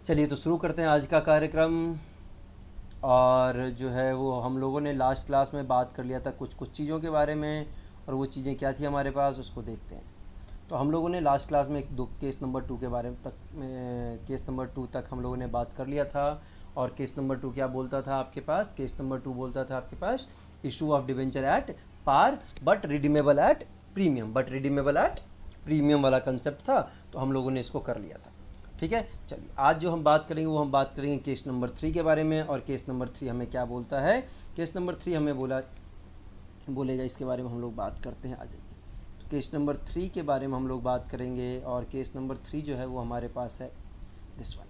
चलिए तो शुरू करते हैं आज का कार्यक्रम। और जो है वो हम लोगों ने लास्ट क्लास में बात कर लिया था कुछ कुछ चीज़ों के बारे में, और वो चीज़ें क्या थी हमारे पास उसको देखते हैं। तो हम लोगों ने लास्ट क्लास में एक दो केस नंबर 2 के बारे में केस नंबर 2 तक हम लोगों ने बात कर लिया था। और केस नंबर 2 क्या बोलता था आपके पास? केस नंबर 2 बोलता था आपके पास issue of debenture at par but redeemable at premium, but redeemable at premium वाला कंसेप्ट था। तो हम लोगों ने इसको कर लिया था। ठीक है, चलिए आज जो हम बात करेंगे वो हम बात करेंगे केस नंबर 3 के बारे में। और केस नंबर 3 हमें क्या बोलता है? केस नंबर 3 हमें बोलेगा इसके बारे में हम लोग बात करते हैं। आ जाइए, तो केस नंबर 3 के बारे में हम लोग बात करेंगे। और केस नंबर 3 जो है वो हमारे पास है दिस वन।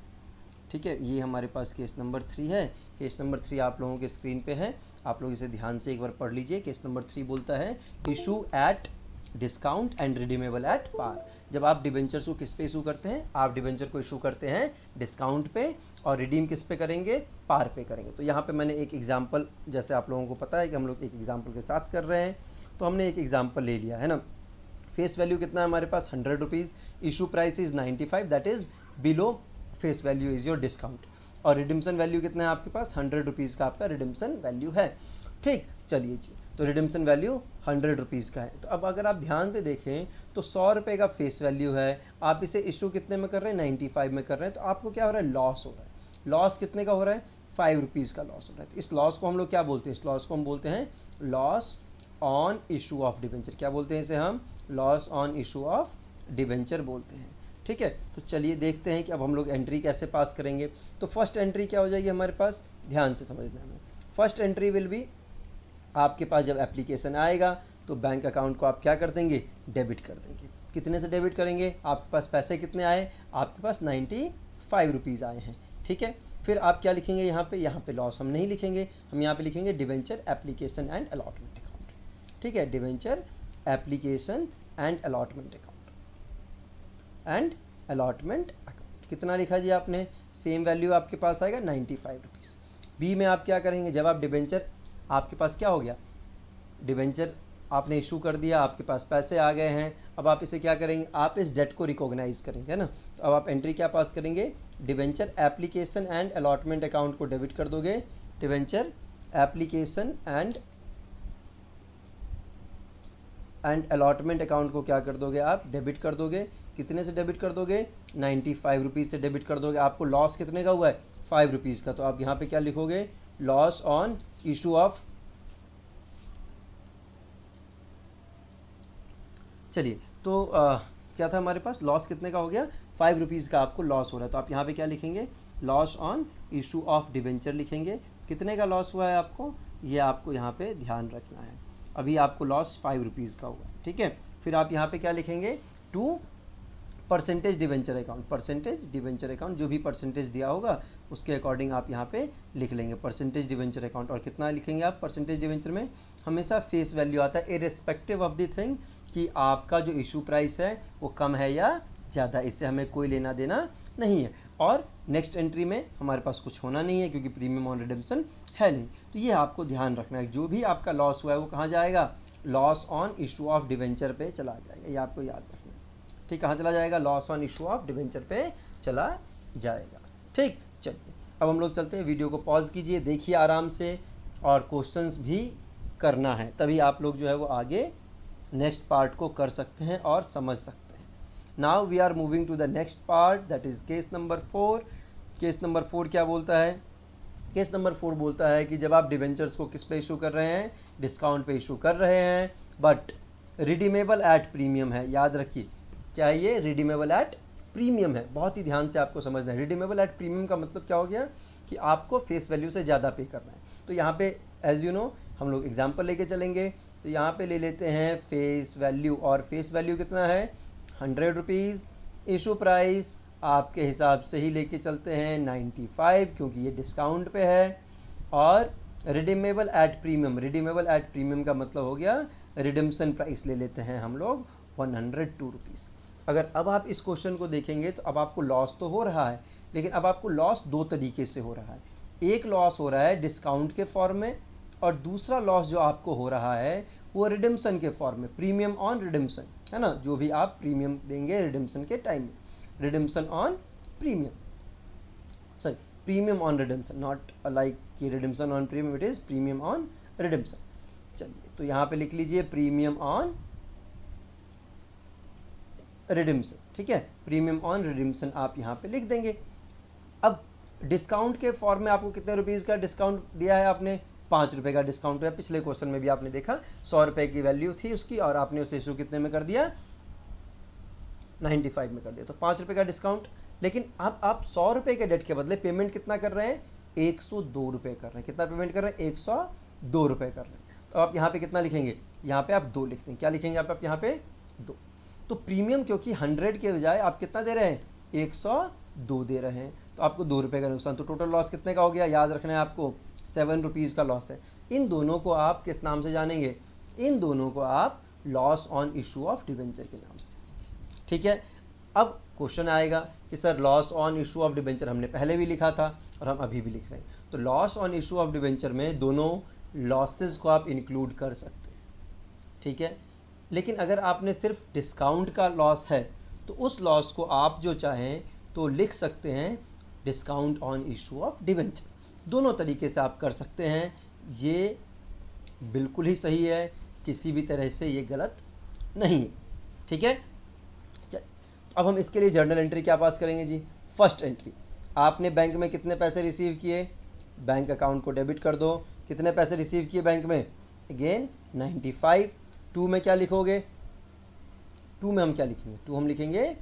ठीक है, ये हमारे पास केस नंबर 3 है। केस नंबर 3 आप लोगों के स्क्रीन पे है, आप लोग इसे ध्यान से एक बार पढ़ लीजिए। केस नंबर 3 बोलता है issue at discount and redeemable at par. जब आप डिबेंचर्स को किस पे इशू करते हैं? आप डिबेंचर को इशू करते हैं डिस्काउंट पे, और रिडीम किस पे करेंगे? पार पे करेंगे। तो यहाँ पे मैंने एक एग्जांपल, जैसे आप लोगों को पता है कि हम लोग एक एग्जांपल के साथ कर रहे हैं, तो हमने एक एग्जांपल ले लिया है ना। फेस वैल्यू कितना है हमारे पास? 100 rupees. Issue price is 95, that is below face value is your discount. और रिडिम्सन वैल्यू कितना है आपके पास? 100 रुपीज़ का आपका रिडिम्सन वैल्यू है। ठीक, चलिए जी, तो रिडिम्सन वैल्यू 100 रुपीज़ का है। तो अब अगर आप ध्यान से देखें तो 100 रुपये का फेस वैल्यू है, आप इसे इशू कितने में कर रहे हैं? 95 में कर रहे हैं। तो आपको क्या हो रहा है? लॉस हो रहा है। लॉस कितने का हो रहा है? 5 रुपीज़ का लॉस हो रहा है। तो इस लॉस को हम लोग क्या बोलते हैं? इस लॉस को हम बोलते हैं loss on issue of debenture. क्या बोलते हैं इसे हम? Loss on issue of debenture बोलते हैं। ठीक है, तो चलिए देखते हैं कि अब हम लोग एंट्री कैसे पास करेंगे। तो फर्स्ट एंट्री क्या हो जाएगी हमारे पास? ध्यान से समझना हमें। फर्स्ट एंट्री विल बी, आपके पास जब एप्लीकेशन आएगा तो बैंक अकाउंट को आप क्या कर देंगे? डेबिट कर देंगे। कितने से डेबिट करेंगे? आपके पास पैसे कितने आए? आपके पास 95 रुपीज़ आए हैं। ठीक है, फिर आप क्या लिखेंगे यहाँ पे? यहाँ पे लॉस हम नहीं लिखेंगे, हम यहाँ पे लिखेंगे debenture application and allotment account. ठीक है, debenture application and allotment account, and allotment account. कितना लिखा जी आपने? सेम वैल्यू आपके पास आएगा 95 रुपीज़। बी में आप क्या करेंगे? जब आप डिवेंचर, आपके पास क्या हो गया? डिवेंचर आपने इशू कर दिया, आपके पास पैसे आ गए हैं। अब आप इसे क्या करेंगे? आप इस डेट को रिकॉग्नाइज करेंगे, है ना। तो अब आप एंट्री क्या पास करेंगे? Debenture application and allotment account को डेबिट कर दोगे। Debenture application and allotment account को क्या कर दोगे? आप डेबिट कर दोगे। कितने से डेबिट कर दोगे? 95 रुपीज़ से डेबिट कर दोगे। आपको लॉस कितने का हुआ है? 5 रुपीज़ का। तो आप यहाँ पे क्या लिखोगे? लॉस ऑन इशू ऑफ, चलिए तो क्या था हमारे पास? लॉस कितने का हो गया? 5 रुपीज़ का आपको लॉस हो रहा है। तो आप यहाँ पे क्या लिखेंगे? Loss on issue of debenture लिखेंगे। कितने का लॉस हुआ है आपको? ये आपको यहाँ पे ध्यान रखना है। अभी आपको लॉस 5 रुपीज़ का हुआ है। ठीक है, फिर आप यहाँ पे क्या लिखेंगे? To percentage debenture account. Percentage debenture account, जो भी परसेंटेज दिया होगा उसके अकॉर्डिंग आप यहाँ पे लिख लेंगे परसेंटेज डिवेंचर अकाउंट। और कितना लिखेंगे आप परसेंटेज डिवेंचर में? हमेशा फेस वैल्यू आता है इररिस्पेक्टिव ऑफ द थिंग, कि आपका जो इशू प्राइस है वो कम है या ज़्यादा, इससे हमें कोई लेना देना नहीं है। और नेक्स्ट एंट्री में हमारे पास कुछ होना नहीं है क्योंकि प्रीमियम ऑन रिडेम्पशन है नहीं। तो ये आपको ध्यान रखना है, जो भी आपका लॉस हुआ है वो कहाँ जाएगा? Loss on issue of debenture पे चला जाएगा। ये आपको याद रखना है। ठीक, कहाँ चला जाएगा? Loss on issue of debenture पे चला जाएगा। ठीक, चलिए अब हम लोग चलते हैं। वीडियो को पॉज कीजिए, देखिए आराम से, और क्वेश्चंस भी करना है, तभी आप लोग जो है वो आगे नेक्स्ट पार्ट को कर सकते हैं और समझ सकते हैं। Now we are moving to the next part, that is case number 4। Case number 4 क्या बोलता है? केस नंबर 4 बोलता है कि जब आप डिवेंचर्स को किस पे इशू कर रहे हैं? डिस्काउंट पे इशू कर रहे हैं, बट रिडीमेबल एट प्रीमियम है। याद रखिए, क्या है ये? रिडीमेबल एट प्रीमियम है। बहुत ही ध्यान से आपको समझना है। रिडीमेबल एट प्रीमियम का मतलब क्या हो गया? कि आपको फेस वैल्यू से ज़्यादा पे करना है। तो यहाँ पे एज यू नो हम लोग एग्जाम्पल लेके चलेंगे। तो यहाँ पे ले लेते हैं फेस वैल्यू, और फेस वैल्यू कितना है? 100 रुपीज़। इशू प्राइस आपके हिसाब से ही लेके चलते हैं 95, क्योंकि ये डिस्काउंट पे है। और redeemable at premium, redeemable at premium का मतलब हो गया रिडम्पशन प्राइस ले लेते हैं हम लोग 102 रुपीज़। अगर अब आप इस क्वेश्चन को देखेंगे तो अब आपको लॉस तो हो रहा है, लेकिन अब आपको लॉस दो तरीके से हो रहा है। एक लॉस हो रहा है डिस्काउंट के फॉर्म में, और दूसरा लॉस जो आपको हो रहा है वो रिडेम्पशन के फॉर्म में, प्रीमियम ऑन रिडेम्पशन, है ना, जो भी आप प्रीमियम देंगे रिडेम्पशन के टाइम में, redemption on premium. Sorry, premium on redemption, not like कि redemption on premium, it is premium on redemption. चलिए तो यहाँ पे लिख लीजिए प्रीमियम ऑन रिडम्पशन, ठीक है, प्रीमियम ऑन रिडम्पशन आप यहाँ पे लिख देंगे। अब डिस्काउंट के फॉर्म में आपको कितने रुपीज़ का डिस्काउंट दिया है आपने, 5 रुपये का डिस्काउंट है। पिछले क्वेश्चन में भी आपने देखा 100 रुपये की वैल्यू थी उसकी और आपने उसे इशू कितने में कर दिया, 95 में कर दिया, तो 5 रुपये का डिस्काउंट। लेकिन अब आप 100 रुपये के डेट के बदले पेमेंट कितना कर रहे हैं, 102 रुपये कर रहे हैं। कितना पेमेंट कर रहे हैं, 102 रुपये कर रहे हैं। तो आप यहाँ पे कितना लिखेंगे, यहाँ पे आप 2 लिख देंगे। क्या लिखेंगे आप यहाँ पे 2। तो प्रीमियम क्योंकि 100 के बजाय आप कितना दे रहे हैं, 102 दे रहे हैं, तो आपको 2 रुपये का नुकसान। तो टोटल लॉस कितने का हो गया, याद रखना है आपको, 7 रुपीज़ का लॉस है। इन दोनों को आप किस नाम से जानेंगे, इन दोनों को आप loss on issue of debenture के नाम से जानेंगे, ठीक है। अब क्वेश्चन आएगा कि sir loss on issue of debenture हमने पहले भी लिखा था और हम अभी भी लिख रहे हैं। तो loss on issue of debenture में दोनों लॉसेस को आप इंक्लूड कर सकते हैं, ठीक है। लेकिन अगर आपने सिर्फ डिस्काउंट का लॉस है तो उस लॉस को आप जो चाहें तो लिख सकते हैं discount on issue of debenture. दोनों तरीके से आप कर सकते हैं, ये बिल्कुल ही सही है, किसी भी तरह से ये गलत नहीं है, ठीक है। अब हम इसके लिए जर्नल एंट्री क्या पास करेंगे जी। फर्स्ट एंट्री, आपने बैंक में कितने पैसे रिसीव किए, बैंक अकाउंट को डेबिट कर दो। कितने पैसे रिसीव किए बैंक में, अगेन 95। 2 में क्या लिखोगे, 2 में हम क्या लिखेंगे, 2 हम लिखेंगे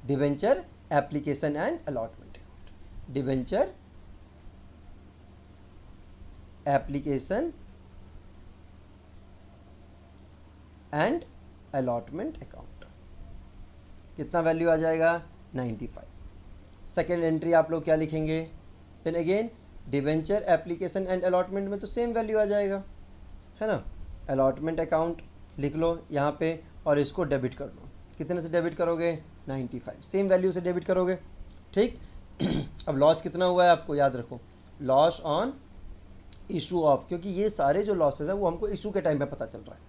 debenture application and allotment account, debenture application and allotment account. कितना वैल्यू आ जाएगा, 95। सेकेंड एंट्री आप लोग क्या लिखेंगे, then again debenture application and allotment में तो सेम वैल्यू आ जाएगा, है ना। अलॉटमेंट अकाउंट लिख लो यहाँ पे और इसको डेबिट कर लो। कितने से डेबिट करोगे, 95, सेम वैल्यू से डेबिट करोगे, ठीक। अब लॉस कितना हुआ है आपको याद रखो, लॉस ऑन इशू ऑफ, क्योंकि ये सारे जो लॉसेज है वो हमको इशू के टाइम पे पता चल रहा है,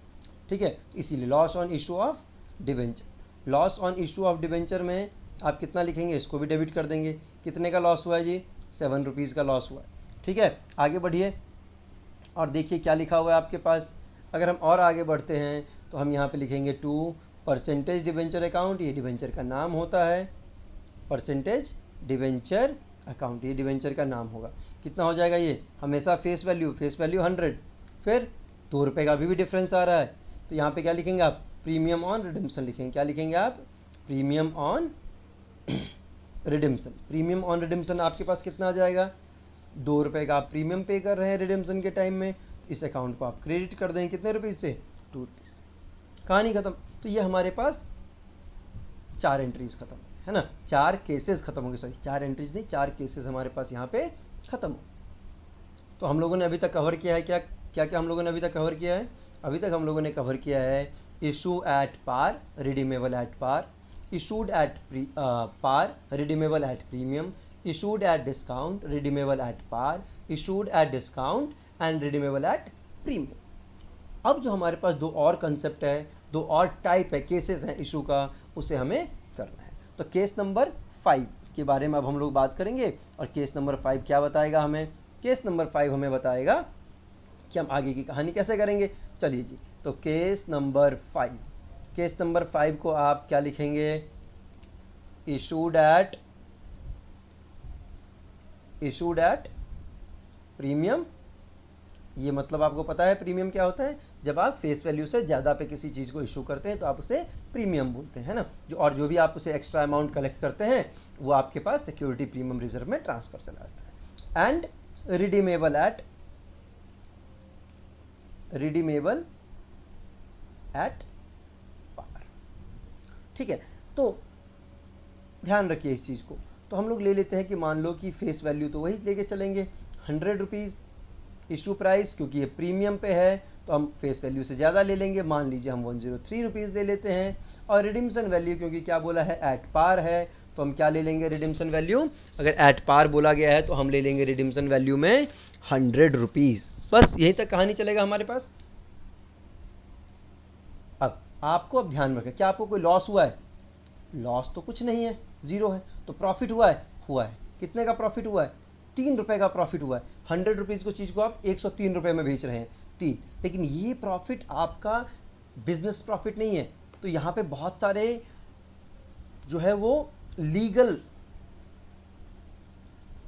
ठीक है, इसीलिए loss on issue of debenture. Loss on issue of debenture में आप कितना लिखेंगे, इसको भी डेबिट कर देंगे। कितने का लॉस हुआ है जी, 7 रुपीज़ का लॉस हुआ है, ठीक है। आगे बढ़िए और देखिए क्या लिखा हुआ है आपके पास। अगर हम और आगे बढ़ते हैं तो हम यहाँ पे लिखेंगे 2 परसेंटेज डिबेंचर अकाउंट, ये डिबेंचर का नाम होता है, परसेंटेज डिबेंचर अकाउंट, ये डिबेंचर का नाम होगा। कितना हो जाएगा ये, हमेशा फेस वैल्यू 100, फिर 2 रुपये का भी डिफरेंस आ रहा है, तो यहाँ पे क्या लिखेंगे आप, प्रीमियम ऑन रिडेम्पशन लिखेंगे। क्या लिखेंगे आप, premium on redemption. Premium on redemption आपके पास कितना आ जाएगा, 2 रुपये का आप प्रीमियम पे कर रहे हैं रिडेम्पशन के टाइम में, तो इस अकाउंट को आप क्रेडिट कर देंगे कितने रुपीज़ से, 2 रुपीज़ से। कहानी खत्म। तो ये हमारे पास 4 एंट्रीज खत्म है ना, 4 केसेस खत्म हो गए, सॉरी 4 एंट्रीज नहीं, 4 केसेस हमारे पास यहाँ पे खत्म हो। तो हम लोगों ने अभी तक कवर किया है क्या क्या क्या हम लोगों ने अभी तक कवर किया है, अभी तक हम लोगों ने कवर किया है issue at par, redeemable at par, issued at par, redeemable at premium, issued at discount, redeemable at par, issued at discount and redeemable at premium। अब जो हमारे पास 2 और कंसेप्ट है, 2 और टाइप है, केसेस हैं इशू का, उसे हमें करना है। तो केस नंबर 5 के बारे में अब हम लोग बात करेंगे और केस नंबर 5 क्या बताएगा हमें, केस नंबर 5 हमें बताएगा कि हम आगे की कहानी कैसे करेंगे। चलिए जी, तो केस नंबर 5, केस नंबर 5 को आप क्या लिखेंगे, इशूड एट प्रीमियम। ये मतलब आपको पता है प्रीमियम क्या होता है, जब आप फेस वैल्यू से ज़्यादा पे किसी चीज़ को इशू करते हैं तो आप उसे प्रीमियम बोलते हैं ना, जो भी आप उसे एक्स्ट्रा अमाउंट कलेक्ट करते हैं वो आपके पास सिक्योरिटी प्रीमियम रिजर्व में ट्रांसफर चला जाता है। एंड रिडीमेबल एट पार, ठीक है। तो ध्यान रखिए इस चीज़ को। तो हम लोग ले लेते हैं कि मान लो कि फेस वैल्यू तो वही लेके चलेंगे 100 रुपीज़, इशू प्राइस क्योंकि ये प्रीमियम पे है तो हम फेस वैल्यू से ज़्यादा ले लेंगे, मान लीजिए हम 103 रुपीज़ ले लेते हैं। और रिडीम्शन वैल्यू क्योंकि क्या बोला है, एट पार है, तो हम क्या ले लेंगे रिडीम्शन वैल्यू, अगर एट पार बोला गया है तो हम ले लेंगे रिडीम्शन वैल्यू में 100 रुपीज़। बस यहीं तक कहानी चलेगा हमारे पास। अब आपको ध्यान रखें, क्या आपको कोई लॉस हुआ है, लॉस तो कुछ नहीं है, 0 है। तो प्रॉफिट हुआ है, हुआ है। कितने का प्रॉफिट हुआ है? 3 रुपये का प्रॉफिट हुआ है। 100 रुपीज़ को चीज़ को आप 103 रुपये में बेच रहे हैं, 3। लेकिन ये प्रॉफिट आपका बिजनेस प्रॉफिट नहीं है। तो यहाँ पे बहुत सारे जो है वो लीगल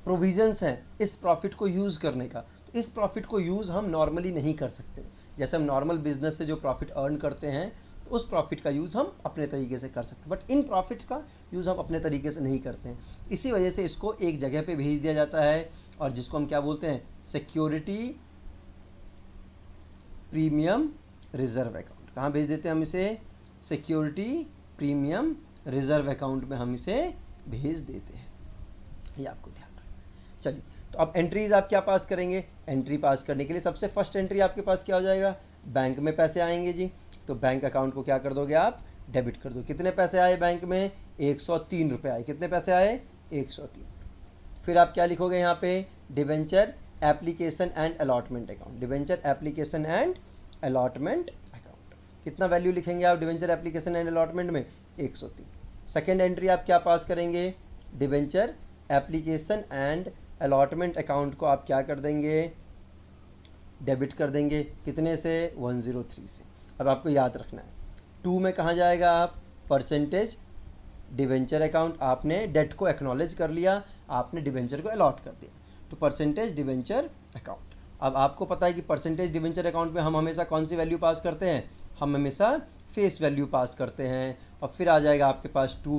प्रोविजंस हैं इस प्रॉफिट को यूज़ करने का। तो इस प्रॉफिट को यूज़ हम नॉर्मली नहीं कर सकते। जैसे हम नॉर्मल बिजनेस से जो प्रॉफिट अर्न करते हैं उस प्रॉफिट का यूज़ हम अपने तरीके से कर सकते हैं, बट इन प्रॉफिट्स का यूज़ हम अपने तरीके से नहीं करते हैं। इसी वजह से इसको एक जगह पे भेज दिया जाता है और जिसको हम क्या बोलते हैं? Security premium reserve account. कहाँ भेज देते हैं हम इसे? सिक्योरिटी प्रीमियम रिजर्व अकाउंट में हम इसे भेज देते हैं। ये आपको ध्यान रखना। चलिए, तो अब एंट्रीज आप क्या पास करेंगे? एंट्री पास करने के लिए सबसे फर्स्ट एंट्री आपके पास क्या हो जाएगा? बैंक में पैसे आएंगे जी। तो बैंक अकाउंट को क्या कर दोगे आप? डेबिट कर दो। कितने पैसे आए बैंक में? 103 रुपये आए। कितने पैसे आए? 103। फिर आप क्या लिखोगे यहाँ पे? Debenture application and allotment account. Debenture application and allotment account. कितना वैल्यू लिखेंगे आप डिवेंचर एप्लीकेशन एंड अलॉटमेंट में? 103। सेकेंड एंट्री आप क्या पास करेंगे? Debenture application and allotment account को आप क्या कर देंगे? डेबिट कर देंगे। कितने से? 103 से। अब आपको याद रखना है 2 में कहाँ जाएगा आप? Percentage debenture account. आपने डेट को एक्नॉलेज कर लिया, आपने डिवेंचर को अलॉट कर दिया, तो परसेंटेज डिवेंचर अकाउंट। अब आपको पता है कि परसेंटेज डिवेंचर अकाउंट में हम हमेशा कौन सी वैल्यू पास करते हैं? हम हमेशा फेस वैल्यू पास करते हैं। और फिर आ जाएगा आपके पास 2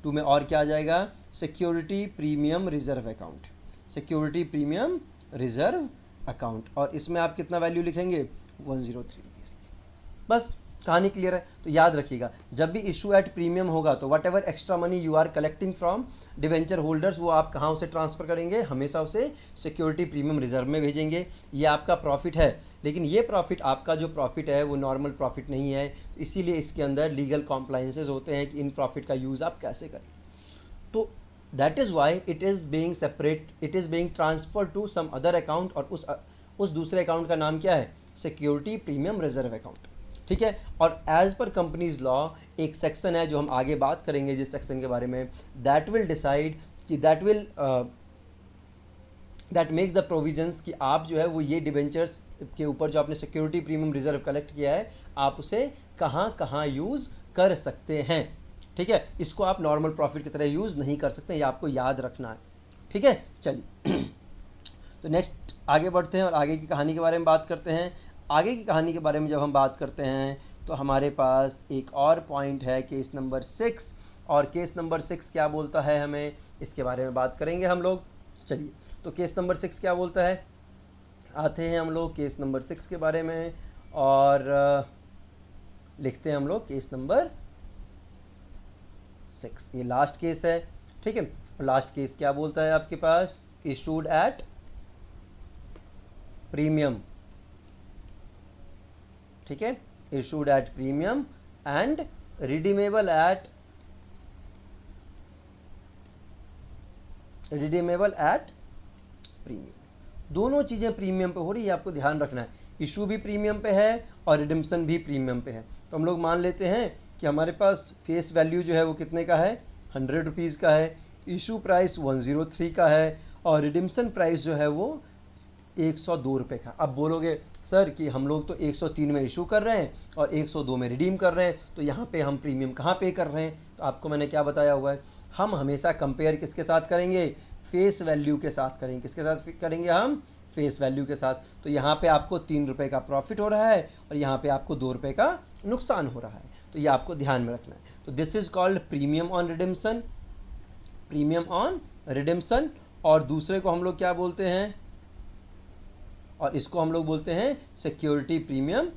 में और क्या आ जाएगा? Security premium reserve account. Security premium reserve account. और इसमें आप कितना वैल्यू लिखेंगे? 103 रुपीज़। बस कहानी क्लियर है। तो याद रखिएगा, जब भी इशू एट प्रीमियम होगा तो whatever extra money you are collecting from debenture holders, वो आप कहाँ उसे ट्रांसफर करेंगे? हमेशा उसे सिक्योरिटी प्रीमियम रिजर्व में भेजेंगे। ये आपका प्रॉफिट है, लेकिन ये प्रॉफिट, आपका जो प्रॉफिट है वो नॉर्मल प्रॉफिट नहीं है, इसीलिए इसके अंदर लीगल कॉम्प्लाइंसेज होते हैं कि इन प्रॉफिट का यूज़ आप कैसे करें। तो that is why it is being separate, it is being transfer to some other account. और उस दूसरे अकाउंट का नाम क्या है? Security premium reserve account. ठीक है। और एज पर कंपनीज लॉ एक सेक्शन है जो हम आगे बात करेंगे जिस सेक्शन के बारे में, दैट विल डिसाइड कि दैट मेक्स द प्रोविजंस कि आप जो है वो ये डिवेंचर्स के ऊपर जो आपने सिक्योरिटी प्रीमियम रिजर्व कलेक्ट किया है आप उसे कहाँ कहाँ यूज़ कर सकते हैं। ठीक है। इसको आप नॉर्मल प्रॉफिट की तरह यूज़ नहीं कर सकते, ये आपको याद रखना है। ठीक है। चलिए तो नेक्स्ट आगे बढ़ते हैं और आगे की कहानी के बारे में बात करते हैं। आगे की कहानी के बारे में जब हम बात करते हैं तो हमारे पास एक और पॉइंट है, केस नंबर 6। और केस नंबर 6 क्या बोलता है, हमें इसके बारे में बात करेंगे हम लोग। चलिए, तो केस नंबर 6 क्या बोलता है, आते हैं हम लोग केस नंबर 6 के बारे में और लिखते हैं हम लोग केस नंबर 6। ये लास्ट केस है। ठीक है। लास्ट केस क्या बोलता है आपके पास? Issued at premium. ठीक है। Issued at premium and redeemable at premium. दोनों चीज़ें प्रीमियम पे हो रही है, आपको ध्यान रखना है। इशू भी प्रीमियम पे है और रिडम्पशन भी प्रीमियम पे है। तो हम लोग मान लेते हैं कि हमारे पास फेस वैल्यू जो है वो कितने का है? 100 रुपीज़ का है। इशू प्राइस 103 का है और रिडम्पशन प्राइस जो है वो 102 रुपये का। अब बोलोगे सर कि हम लोग तो 103 में इशू कर रहे हैं और 102 में रिडीम कर रहे हैं, तो यहाँ पे हम प्रीमियम कहाँ पे कर रहे हैं? तो आपको मैंने क्या बताया हुआ है, हम हमेशा कंपेयर किसके साथ करेंगे? फेस वैल्यू के साथ करेंगे। किसके साथ करेंगे हम? फेस वैल्यू के साथ। तो यहाँ पे आपको 3 रुपये का प्रॉफिट हो रहा है और यहाँ पे आपको 2 रुपये का नुकसान हो रहा है। तो ये आपको ध्यान में रखना है। तो this is called premium on redemption. Premium on redemption. और दूसरे को हम लोग क्या बोलते हैं? और इसको हम लोग बोलते हैं सिक्योरिटी प्रीमियम।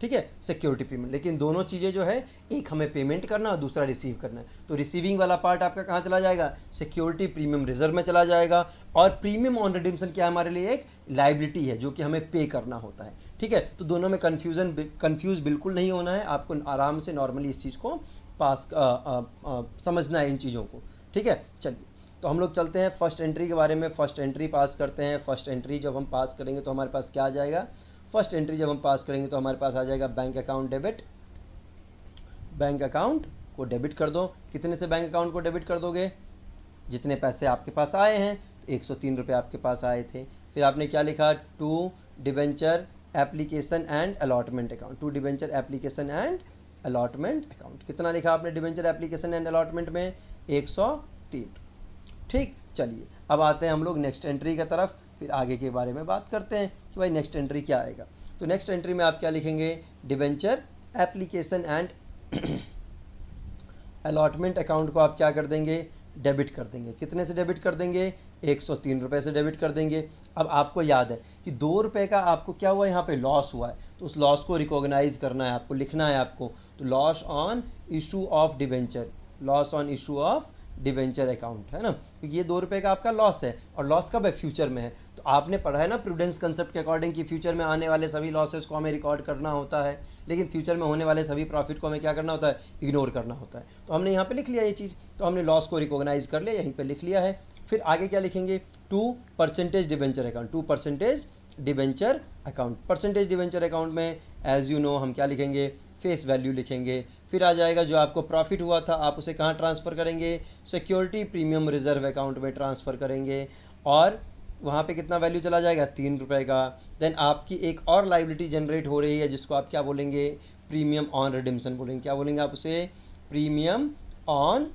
ठीक है, सिक्योरिटी प्रीमियम। लेकिन दोनों चीज़ें जो है, एक हमें पेमेंट करना और दूसरा रिसीव करना है। तो रिसीविंग वाला पार्ट आपका कहाँ चला जाएगा? सिक्योरिटी प्रीमियम रिजर्व में चला जाएगा। और प्रीमियम ऑन रिडीम्पशन क्या हमारे लिए? एक लाइबिलिटी है जो कि हमें पे करना होता है। ठीक है। तो दोनों में कंफ्यूज बिल्कुल नहीं होना है, आपको आराम से नॉर्मली इस चीज़ को समझना है, इन चीज़ों को। ठीक है। चलिए, तो हम लोग चलते हैं फर्स्ट एंट्री के बारे में। फर्स्ट एंट्री पास करते हैं। फर्स्ट एंट्री जब हम पास करेंगे तो हमारे पास क्या आ जाएगा? फर्स्ट एंट्री जब हम पास करेंगे तो हमारे पास आ जाएगा bank account debit. Bank account को डेबिट कर दो। कितने से बैंक अकाउंट को डेबिट कर दोगे? जितने पैसे आपके पास आए हैं, तो 103 रुपये आपके पास आए थे। फिर आपने क्या लिखा, to debenture application and allotment account, to debenture application and allotment account. कितना लिखा आपने डिबेंचर एप्लीकेशन एंड अलॉटमेंट में, 103। ठीक, चलिए अब आते हैं हम लोग नेक्स्ट एंट्री की तरफ, फिर आगे के बारे में बात करते हैं कि भाई नेक्स्ट एंट्री क्या आएगा। तो नेक्स्ट एंट्री में आप क्या लिखेंगे, debenture application and allotment account को आप क्या कर देंगे, डेबिट कर देंगे। कितने से डेबिट कर देंगे, 103 रुपये से डेबिट कर देंगे। अब आपको याद है कि 2 रुपये का आपको क्या हुआ, यहाँ पे लॉस हुआ है, तो उस लॉस को रिकॉग्नाइज करना है आपको, लिखना है आपको। तो loss on issue of debenture, loss on issue of debenture account है ना, क्योंकि ये 2 रुपये का आपका लॉस है, और लॉस कब है, फ्यूचर में है। तो आपने पढ़ा है ना प्रूडेंस कंसेप्ट के अकॉर्डिंग कि फ्यूचर में आने वाले सभी लॉसेस को हमें रिकॉर्ड करना होता है, लेकिन फ्यूचर में होने वाले सभी प्रॉफिट को हमें क्या करना होता है, इग्नोर करना होता है। तो हमने यहाँ पे लिख लिया ये चीज़, तो हमने लॉस को रिकॉग्नाइज कर लिया, यहीं पे लिख लिया है। फिर आगे क्या लिखेंगे, 2% debenture account, 2% debenture account. Percentage debenture account में एज यू नो हम क्या लिखेंगे, फेस वैल्यू लिखेंगे। फिर आ जाएगा जो आपको प्रॉफिट हुआ था, आप उसे कहाँ ट्रांसफ़र करेंगे, सिक्योरिटी प्रीमियम रिजर्व अकाउंट में ट्रांसफ़र करेंगे, और वहाँ पे कितना वैल्यू चला जाएगा, 3 रुपये का। देन आपकी एक और लाइबिलिटी जनरेट हो रही है, जिसको आप क्या बोलेंगे, प्रीमियम ऑन रिडिम्पशन बोलेंगे। क्या बोलेंगे आप उसे, प्रीमियम ऑन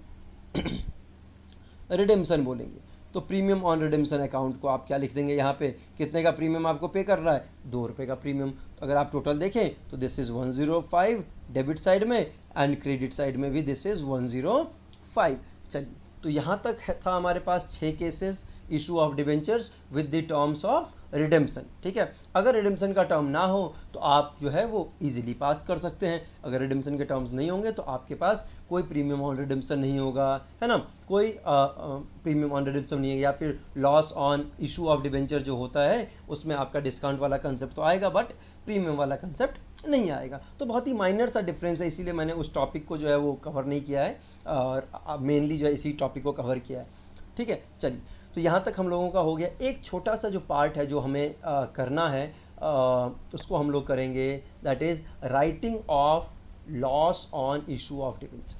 रिडिम्पशन बोलेंगे। तो प्रीमियम ऑन रिडिम्पशन अकाउंट को आप क्या लिख देंगे, यहाँ पे कितने का प्रीमियम आपको पे कर रहा है, 2 रुपये का प्रीमियम। तो अगर आप टोटल देखें तो दिस इज़ 105 डेबिट साइड में, एंड क्रेडिट साइड में भी दिस इज़ 105। चलिए, तो यहाँ तक था हमारे पास 6 cases issue of debentures with the terms of redemption. ठीक है, अगर रिडेम्पशन का टर्म ना हो तो आप जो है वो इजीली पास कर सकते हैं। अगर रिडेम्पशन के टर्म्स नहीं होंगे तो आपके पास कोई प्रीमियम ऑन रिडेम्पशन नहीं होगा, है ना, कोई प्रीमियम ऑन रिडेम्पशन नहीं है, या फिर loss on issue of debenture जो होता है उसमें आपका डिस्काउंट वाला कंसेप्ट तो आएगा, बट प्रीमियम वाला कंसेप्ट नहीं आएगा। तो बहुत ही माइनर सा डिफरेंस है, इसीलिए मैंने उस टॉपिक को जो है वो कवर नहीं किया है, और मेनली जो है इसी टॉपिक को कवर किया है। ठीक है, चलिए, तो यहाँ तक हम लोगों का हो गया। एक छोटा सा जो पार्ट है जो हमें करना है, उसको हम लोग करेंगे, that is writing of loss on issue of debenture.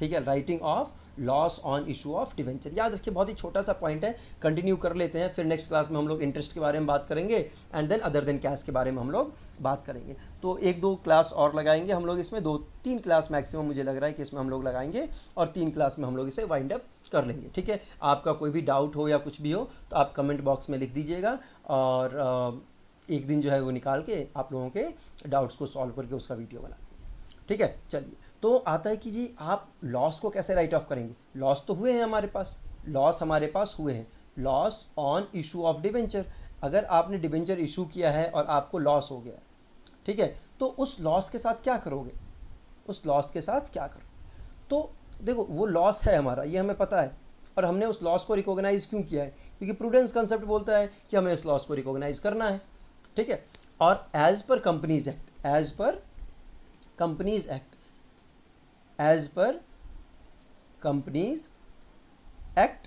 ठीक है, writing of loss on issue of debenture, याद रखिए बहुत ही छोटा सा पॉइंट है, कंटिन्यू कर लेते हैं। फिर नेक्स्ट क्लास में हम लोग इंटरेस्ट के बारे में बात करेंगे, and then other than cash के बारे में हम लोग बात करेंगे। तो 1-2 क्लास और लगाएंगे हम लोग इसमें, 2-3 क्लास मैक्सिमम मुझे लग रहा है कि इसमें हम लोग लगाएंगे, और 3 क्लास में हम लोग इसे वाइंड अप कर लेंगे। ठीक है, आपका कोई भी डाउट हो या कुछ भी हो तो आप कमेंट बॉक्स में लिख दीजिएगा, और एक दिन जो है वो निकाल के आप लोगों के डाउट्स को सॉल्व करके उसका वीडियो बना। ठीक है, चलिए, तो आता है कि जी आप लॉस को कैसे राइट ऑफ करेंगे। लॉस तो हुए हैं हमारे पास, लॉस हमारे पास हुए हैं, loss on issue of debenture. अगर आपने डिबेंचर इशू किया है और आपको लॉस हो गया, ठीक है, तो उस लॉस के साथ क्या करोगे, उस लॉस के साथ क्या करोगे। तो देखो, वो लॉस है हमारा, ये हमें पता है, और हमने उस लॉस को रिकॉग्नाइज क्यों किया है, क्योंकि प्रूडेंस कंसेप्ट बोलता है कि हमें इस लॉस को रिकॉग्नाइज करना है। ठीक है, और as per companies act, as per companies act, as per companies act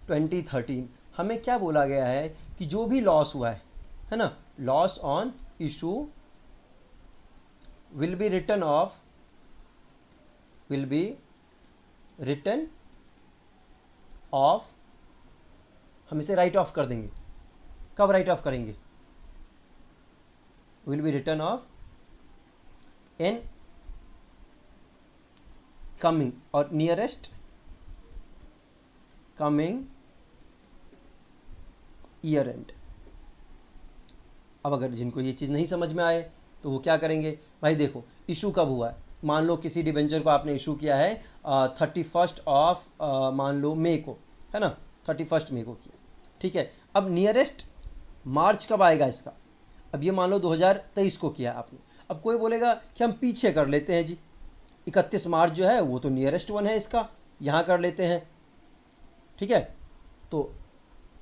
2013 हमें क्या बोला गया है कि जो भी लॉस हुआ है ना, loss on issue will be return of, will be return of, हम इसे राइट ऑफ कर देंगे। कब राइट ऑफ करेंगे, will be return of in coming और नियरेस्ट कमिंग ईयर एंड। अब अगर जिनको ये चीज़ नहीं समझ में आए तो वो क्या करेंगे, भाई देखो इशू कब हुआ है, मान लो किसी डिबेंचर को आपने इशू किया है 31 ऑफ मान लो मई को, है ना, 31 मई को किया। ठीक है, अब नियरेस्ट मार्च कब आएगा इसका, अब ये मान लो 2023 को किया आपने। अब कोई बोलेगा कि हम पीछे कर लेते हैं जी, 31 मार्च जो है वो तो नियरेस्ट वन है इसका, यहाँ कर लेते हैं। ठीक है, तो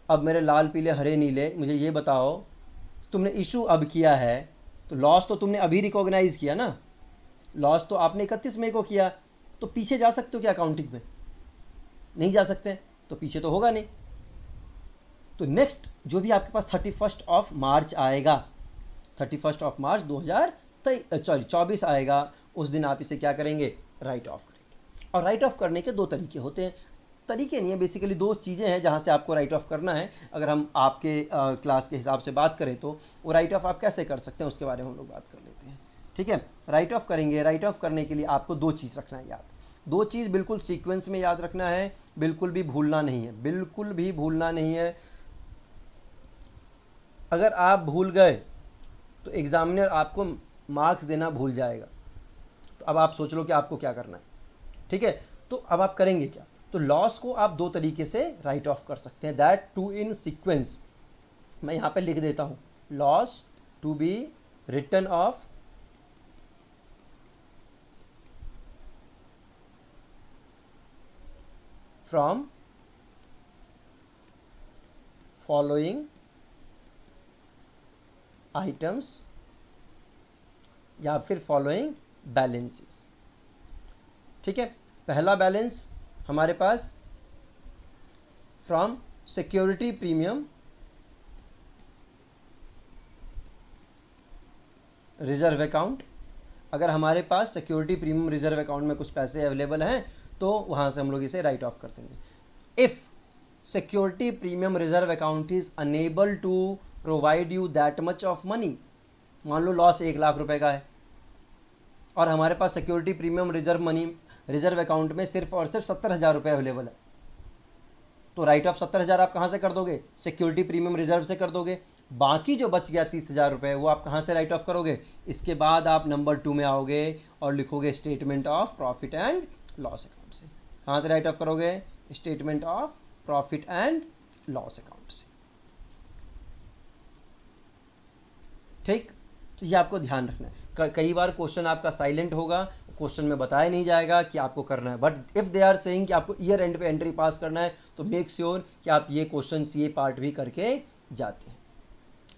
अब मेरे लाल पीले हरे नीले मुझे ये बताओ, तुमने इशू अब किया है तो लॉस तो तुमने अभी रिकॉग्नाइज किया ना, लॉस तो आपने 31 मई को किया, तो पीछे जा सकते हो क्या अकाउंटिंग में, नहीं जा सकते, तो पीछे तो होगा नहीं। तो नेक्स्ट जो भी आपके पास 31 ऑफ मार्च आएगा, 31 ऑफ मार्च 2024 आएगा, उस दिन आप इसे क्या करेंगे, राइट ऑफ करेंगे। और राइट ऑफ करने के 2 तरीके होते हैं, तरीके नहीं है, बेसिकली दो चीज़ें हैं जहाँ से आपको राइट ऑफ करना है। अगर हम आपके क्लास के हिसाब से बात करें तो वो राइट ऑफ आप कैसे कर सकते हैं उसके बारे में हम लोग बात कर लेते हैं। ठीक है, राइट ऑफ करेंगे। राइट ऑफ करने के लिए आपको दो चीज़ रखना है याद, दो चीज़ बिल्कुल सीक्वेंस में याद रखना है, बिल्कुल भी भूलना नहीं है, बिल्कुल भी भूलना नहीं है। अगर आप भूल गए तो एग्जामिनर आपको मार्क्स देना भूल जाएगा। तो अब आप सोच लो कि आपको क्या करना है। ठीक है, तो अब आप करेंगे क्या? तो लॉस को आप दो तरीके से राइट ऑफ कर सकते हैं, दैट टू इन सीक्वेंस। मैं यहाँ पे लिख देता हूँ, loss to be written off from following items या फिर फॉलोइंग बैलेंसेस। ठीक है, पहला बैलेंस हमारे पास from security premium reserve account. अगर हमारे पास सिक्योरिटी प्रीमियम रिजर्व अकाउंट में कुछ पैसे अवेलेबल हैं तो वहां से हम लोग इसे राइट ऑफ कर देंगे। If security premium reserve account is unable to provide you that much of money, मान लो लॉस 1,00,000 रुपए का है और हमारे पास सिक्योरिटी प्रीमियम रिजर्व अकाउंट में सिर्फ और सिर्फ 70,000 रुपये अवेलेबल है, तो राइट ऑफ 70,000 आप कहाँ से कर दोगे? सिक्योरिटी प्रीमियम रिजर्व से कर दोगे। बाकी जो बच गया 30,000 रुपये वो आप कहाँ से राइट ऑफ करोगे? इसके बाद आप नंबर 2 में आओगे और लिखोगे statement of profit and loss account से। कहाँ से राइट ऑफ करोगे? Statement of profit and loss account से। ठीक, तो ये आपको ध्यान रखना है। कई बार क्वेश्चन आपका साइलेंट होगा, क्वेश्चन में बताया नहीं जाएगा कि आपको करना है, but if they are saying कि आपको ईयर एंड पे एंट्री पास करना है तो मेक श्योर कि आप ये क्वेश्चन ये पार्ट भी करके जाते हैं।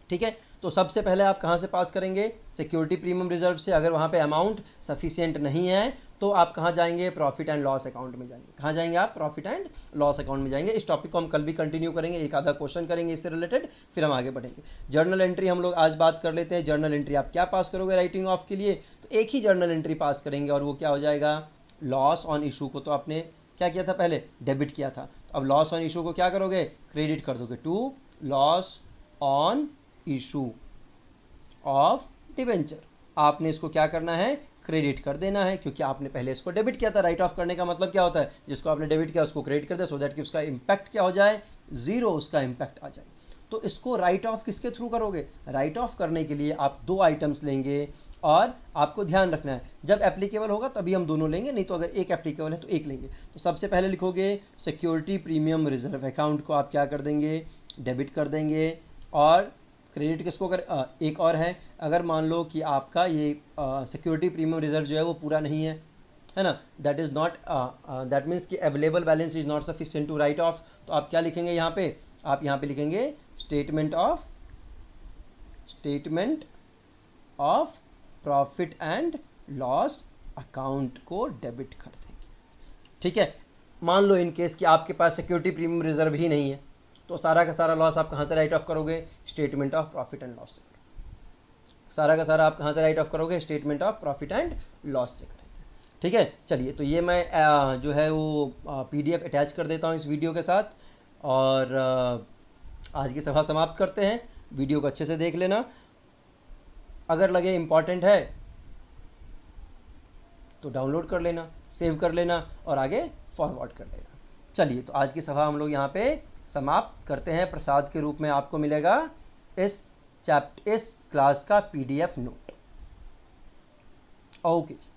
ठीक है, तो सबसे पहले आप कहाँ से पास करेंगे? सिक्योरिटी प्रीमियम रिजर्व से। अगर वहाँ पे अमाउंट सफिशिएंट नहीं है तो आप कहाँ जाएंगे? प्रॉफिट एंड लॉस अकाउंट में जाएंगे। कहाँ जाएंगे आप? प्रॉफिट एंड लॉस अकाउंट में जाएंगे। इस टॉपिक को हम कल भी कंटिन्यू करेंगे, एक आधा क्वेश्चन करेंगे इससे रिलेटेड, फिर हम आगे बढ़ेंगे। जर्नल एंट्री हम लोग आज बात कर लेते हैं। जर्नल एंट्री आप क्या पास करोगे राइटिंग ऑफ के लिए? तो एक ही जर्नल एंट्री पास करेंगे और वो क्या हो जाएगा? लॉस ऑन इशू को तो आपने क्या किया था? पहले डेबिट किया था। तो अब लॉस ऑन इशू को क्या करोगे? क्रेडिट कर दोगे to loss on issue of debenture. आपने इसको क्या करना है? क्रेडिट कर देना है, क्योंकि आपने पहले इसको डेबिट किया था। राइट ऑफ करने का मतलब क्या होता है? जिसको आपने डेबिट किया उसको क्रेडिट कर दे, सो दैट कि उसका इम्पैक्ट क्या हो जाए? जीरो उसका इम्पैक्ट आ जाए। तो इसको राइट ऑफ किसके थ्रू करोगे? राइट ऑफ करने के लिए आप दो आइटम्स लेंगे और आपको ध्यान रखना है जब एप्लीकेबल होगा तभी हम दोनों लेंगे, नहीं तो अगर एक एप्लीकेबल है तो एक लेंगे। तो सबसे पहले लिखोगे सिक्योरिटी प्रीमियम रिजर्व अकाउंट को आप क्या कर देंगे? डेबिट कर देंगे। और क्रेडिट किसको कर? एक और है, अगर मान लो कि आपका ये सिक्योरिटी प्रीमियम रिजर्व जो है वो पूरा नहीं है ना, that is not that means कि available balance is not sufficient to write off, तो आप क्या लिखेंगे यहाँ पे? आप यहाँ पे लिखेंगे statement of profit and loss account को डेबिट कर देंगे। ठीक है, मान लो इन केस कि आपके पास सिक्योरिटी प्रीमियम रिजर्व ही नहीं है तो सारा का सारा लॉस आप कहाँ से राइट ऑफ करोगे? Statement of profit and loss से। सारा का सारा आप कहाँ से राइट ऑफ करोगे? Statement of profit and loss से करेंगे। ठीक है, चलिए तो ये मैं जो है वो PDF अटैच कर देता हूँ इस वीडियो के साथ और आज की सभा समाप्त करते हैं। वीडियो को अच्छे से देख लेना, अगर लगे इम्पॉर्टेंट है तो डाउनलोड कर लेना, सेव कर लेना और आगे फॉरवर्ड कर लेना। चलिए तो आज की सभा हम लोग यहाँ पे समाप्त करते हैं। प्रसाद के रूप में आपको मिलेगा इस क्लास का PDF नोट। ओके जी।